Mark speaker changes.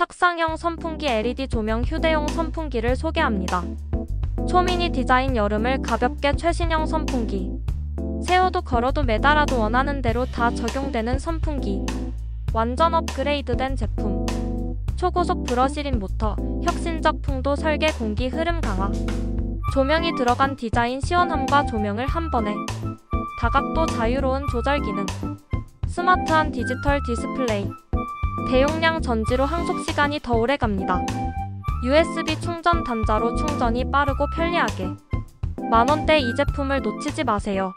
Speaker 1: 탁상형 선풍기 LED 조명 휴대용 선풍기를 소개합니다. 초미니 디자인 여름을 가볍게 최신형 선풍기. 세워도 걸어도 매달아도 원하는 대로 다 적용되는 선풍기. 완전 업그레이드된 제품. 초고속 브러시린 모터, 혁신적 풍도 설계 공기 흐름 강화. 조명이 들어간 디자인 시원함과 조명을 한 번에. 다각도 자유로운 조절 기능. 스마트한 디지털 디스플레이. 대용량 전지로 항속시간이 더 오래 갑니다. USB 충전 단자로 충전이 빠르고 편리하게. 만원대 이 제품을 놓치지 마세요.